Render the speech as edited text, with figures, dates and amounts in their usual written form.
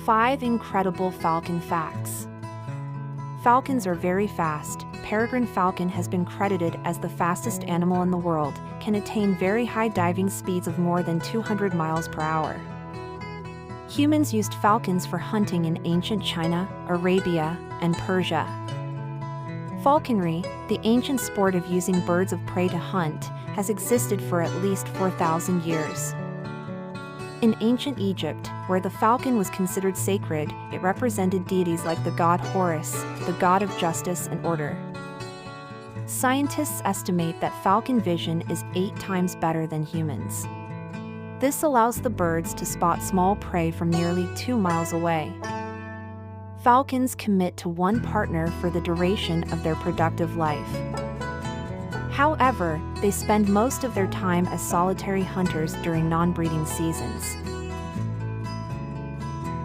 5 incredible falcon facts. Falcons are very fast. Peregrine falcon has been credited as the fastest animal in the world, can attain very high diving speeds of more than 200 miles per hour. Humans used falcons for hunting in ancient China, Arabia, and Persia. Falconry, the ancient sport of using birds of prey to hunt, has existed for at least 4,000 years. In ancient Egypt, where the falcon was considered sacred, it represented deities like the god Horus, the god of justice and order. Scientists estimate that falcon vision is 8 times better than humans. This allows the birds to spot small prey from nearly 2 miles away. Falcons commit to one partner for the duration of their productive life. However, they spend most of their time as solitary hunters during non-breeding seasons.